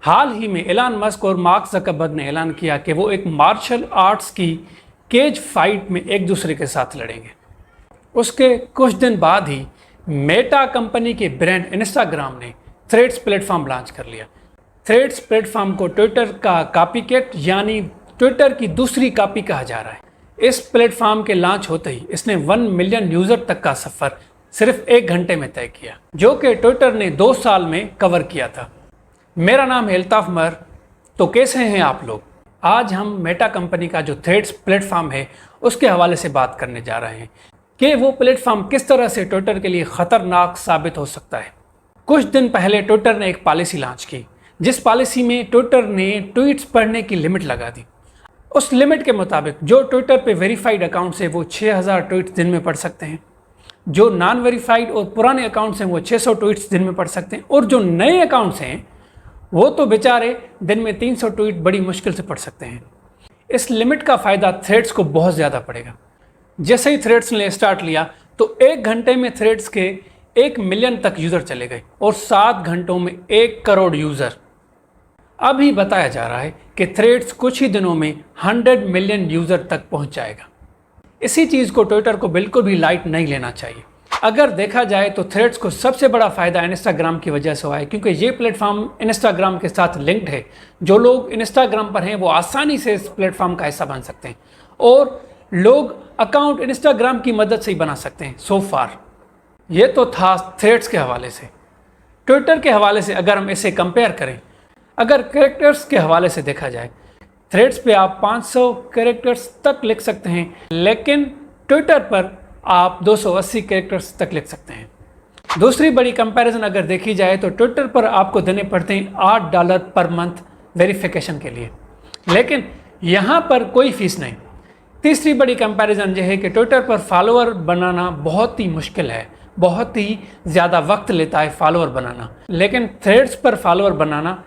हाल ही में Elon Musk और mark Zuckerberg ने ऐलान किया कि वो एक मार्शल आर्ट्स की केज फाइट में एक दूसरे के साथ लड़ेंगे। उसके कुछ दिन बाद ही मेटा कंपनी के ब्रांड इंस्टाग्राम ने थ्रेड्स प्लेटफॉर्म लॉन्च कर लिया। थ्रेड्स प्लेटफॉर्म को ट्विटर का कॉपीकैट यानी ट्विटर की दूसरी कॉपी कहा जा रहा है। इस प्लेटफॉर्म के लॉन्च होते ही इसने 1 मिलियन यूज़र तक का सफ़र सिर्फ 1 घंटे में तय किया, जो कि ट्विटर ने 2 साल में कवर किया था। मेरा नाम है अल्ताफ मर। तो कैसे हैं आप लोग? आज हम मेटा कंपनी का जो थ्रेड्स प्लेटफॉर्म है उसके हवाले से बात करने जा रहे हैं कि वो प्लेटफॉर्म किस तरह से ट्विटर के लिए ख़तरनाक साबित हो सकता है। कुछ दिन पहले ट्विटर ने एक पॉलिसी लॉन्च की, जिस पॉलिसी में ट्विटर ने ट्वीट्स पढ़ने की लिमिट लगा दी। उस लिमिट के मुताबिक जो ट्विटर पे वेरीफाइड अकाउंट्स है वो 6000 ट्वीट्स दिन में पढ़ सकते हैं, जो नॉन वेरीफाइड और पुराने अकाउंट्स हैं वो 600 ट्वीट्स दिन में पढ़ सकते हैं, और जो नए अकाउंट्स हैं वो तो बेचारे दिन में 300 ट्वीट बड़ी मुश्किल से पढ़ सकते हैं। इस लिमिट का फ़ायदा थ्रेड्स को बहुत ज़्यादा पड़ेगा। जैसे ही थ्रेड्स ने स्टार्ट लिया तो 1 घंटे में थ्रेड्स के 1 मिलियन तक यूज़र चले गए और 7 घंटों में 1 करोड़ यूज़र। अभी बताया जा रहा है कि थ्रेड्स कुछ ही दिनों में 100 मिलियन यूज़र तक पहुंच जाएगा। इसी चीज़ को ट्विटर को बिल्कुल भी लाइट नहीं लेना चाहिए। अगर देखा जाए तो थ्रेड्स को सबसे बड़ा फ़ायदा इंस्टाग्राम की वजह से हुआ है, क्योंकि ये प्लेटफॉर्म इंस्टाग्राम के साथ लिंक्ड है। जो लोग इंस्टाग्राम पर हैं वो आसानी से इस प्लेटफॉर्म का हिस्सा बन सकते हैं और लोग अकाउंट इंस्टाग्राम की मदद से ही बना सकते हैं। सो फार ये तो था थ्रेड्स के हवाले से। ट्विटर के हवाले से अगर हम इसे कंपेयर करें, अगर कैरेक्टर्स के हवाले से देखा जाए, थ्रेड्स पे आप 500 कैरेक्टर्स तक लिख सकते हैं, लेकिन ट्विटर पर आप 280 कैरेक्टर्स तक लिख सकते हैं। दूसरी बड़ी कंपैरिजन अगर देखी जाए तो ट्विटर पर आपको देने पड़ते हैं $8 पर मंथ वेरिफिकेशन के लिए, लेकिन यहाँ पर कोई फीस नहीं। तीसरी बड़ी कंपैरिजन यह है कि ट्विटर पर फॉलोअर बनाना बहुत ही मुश्किल है, बहुत ही ज़्यादा वक्त लेता है फॉलोअर बनाना, लेकिन थ्रेड्स पर फॉलोअर बनाना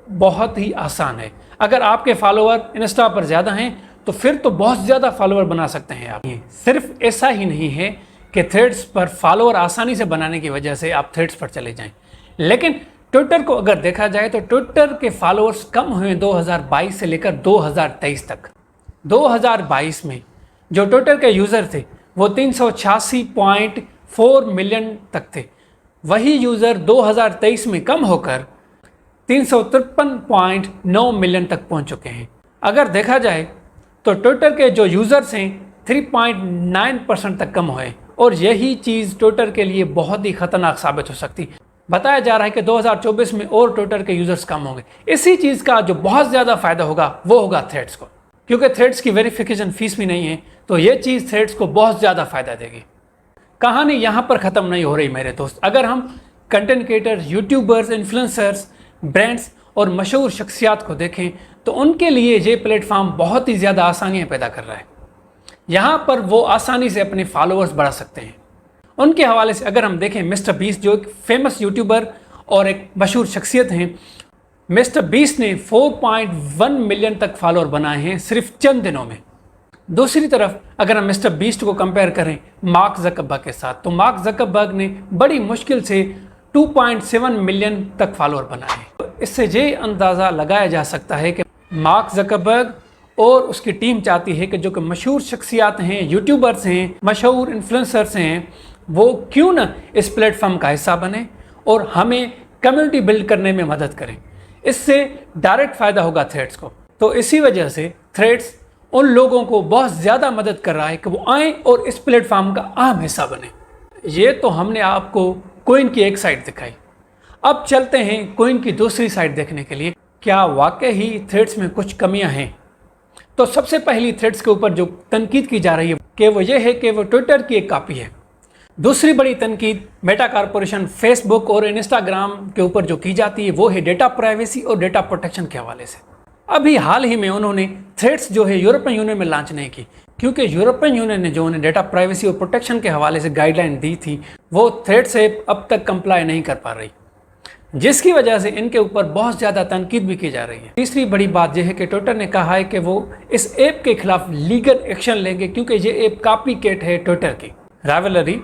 बहुत ही आसान है। अगर आपके फॉलोअर इंस्टा पर ज़्यादा हैं तो फिर तो बहुत ज़्यादा फॉलोअर बना सकते हैं आप। सिर्फ ऐसा ही नहीं है कि थ्रेड्स पर फॉलोअर आसानी से बनाने की वजह से आप थ्रेड्स पर चले जाएं, लेकिन ट्विटर को अगर देखा जाए तो ट्विटर के फॉलोअर्स कम हुए 2022 से लेकर 2023 तक। 2022 में जो ट्विटर के यूज़र थे वो 386.4 मिलियन तक थे। वही यूज़र 2023 में कम होकर 353.9 मिलियन तक पहुंच चुके हैं। अगर देखा जाए तो ट्विटर के जो यूज़र्स हैं 3.9% तक कम हुए, और यही चीज़ ट्विटर के लिए बहुत ही ख़तरनाक साबित हो सकती है। बताया जा रहा है कि 2024 में और ट्विटर के यूज़र्स कम होंगे। इसी चीज़ का जो बहुत ज़्यादा फ़ायदा होगा वो होगा थ्रेड्स को, क्योंकि थ्रेड्स की वेरिफिकेशन फ़ीस भी नहीं है, तो ये चीज़ थ्रेड्स को बहुत ज़्यादा फ़ायदा देगी। कहानी यहाँ पर ख़त्म नहीं हो रही मेरे दोस्त। अगर हम content creators, YouTubers, influencers, brands और मशहूर शख्सियात को देखें तो उनके लिए ये प्लेटफॉर्म बहुत ही ज़्यादा आसानियाँ पैदा कर रहा है। यहाँ पर वो आसानी से अपने फॉलोअर्स बढ़ा सकते हैं। उनके हवाले से अगर हम देखें, मिस्टर बीस्ट जो एक फेमस यूट्यूबर और एक मशहूर शख्सियत हैं, मिस्टर बीस्ट ने 4.1 मिलियन तक फॉलोअर बनाए हैं सिर्फ चंद दिनों में। दूसरी तरफ अगर हम मिस्टर बीस्ट को कंपेयर करें मार्क ज़करबर्ग के साथ, तो मार्क ज़करबर्ग ने बड़ी मुश्किल से 2.7 मिलियन तक फॉलोअर बनाए हैं। तो इससे ये अंदाज़ा लगाया जा सकता है कि मार्क ज़करबर्ग और उसकी टीम चाहती है कि जो कि मशहूर शख्सियात हैं, यूट्यूबर्स हैं, मशहूर इन्फ्लुएंसर्स हैं, वो क्यों ना इस प्लेटफॉर्म का हिस्सा बने और हमें कम्युनिटी बिल्ड करने में मदद करें। इससे डायरेक्ट फ़ायदा होगा थ्रेड्स को। तो इसी वजह से थ्रेड्स उन लोगों को बहुत ज़्यादा मदद कर रहा है कि वो आएँ और इस प्लेटफॉर्म का अहम हिस्सा बने। ये तो हमने आपको कॉइन की एक साइड दिखाई, अब चलते हैं कॉइन की दूसरी साइड देखने के लिए। क्या वाकई ही थ्रेड्स में कुछ कमियां हैं? तो सबसे पहली थ्रेड्स के ऊपर जो तनकीद की जा रही है कि वो ये है कि वो ट्विटर की एक कॉपी है। दूसरी बड़ी तनकीद मेटा कॉरपोरेशन, फेसबुक और इंस्टाग्राम के ऊपर जो की जाती है वो है डेटा प्राइवेसी और डेटा प्रोटेक्शन के हवाले से। अभी हाल ही में उन्होंने थ्रेड्स जो है यूरोपियन यूनियन में लॉन्च नहीं की, क्योंकि यूरोपियन यूनियन ने जो उन्हें डेटा प्राइवेसी और प्रोटेक्शन के हवाले से गाइडलाइन दी थी वो थ्रेड्स से अब तक कंप्लाई नहीं कर पा रही, जिसकी वजह से इनके ऊपर बहुत ज़्यादा तनकीद भी की जा रही है। तीसरी बड़ी बात यह है कि ट्विटर ने कहा है कि वो इस ऐप के खिलाफ लीगल एक्शन लेंगे, क्योंकि ये ऐप कॉपीकैट है ट्विटर की। राइवलरी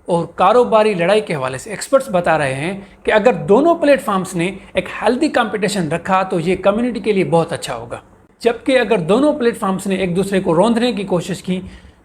और कारोबारी लड़ाई के हवाले से एक्सपर्ट्स बता रहे हैं कि अगर दोनों प्लेटफॉर्म्स ने एक हेल्दी कंपटीशन रखा तो ये कम्युनिटी के लिए बहुत अच्छा होगा। जबकि अगर दोनों प्लेटफॉर्म्स ने एक दूसरे को रौंदने की कोशिश की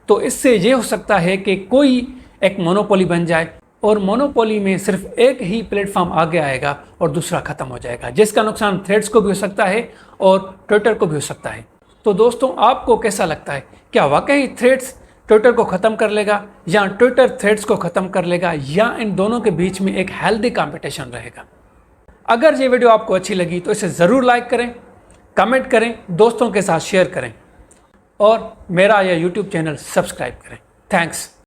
तो इससे ये हो सकता है कि कोई एक मोनोपोली बन जाए और मोनोपोली में सिर्फ एक ही प्लेटफॉर्म आगे आएगा और दूसरा खत्म हो जाएगा, जिसका नुकसान थ्रेड्स को भी हो सकता है और ट्विटर को भी हो सकता है। तो दोस्तों, आपको कैसा लगता है, क्या वाकई थ्रेड्स ट्विटर को ख़त्म कर लेगा या ट्विटर थ्रेड्स को ख़त्म कर लेगा, या इन दोनों के बीच में एक हेल्दी कंपटीशन रहेगा? अगर ये वीडियो आपको अच्छी लगी तो इसे ज़रूर लाइक करें, कमेंट करें, दोस्तों के साथ शेयर करें और मेरा यह यूट्यूब चैनल सब्सक्राइब करें। थैंक्स।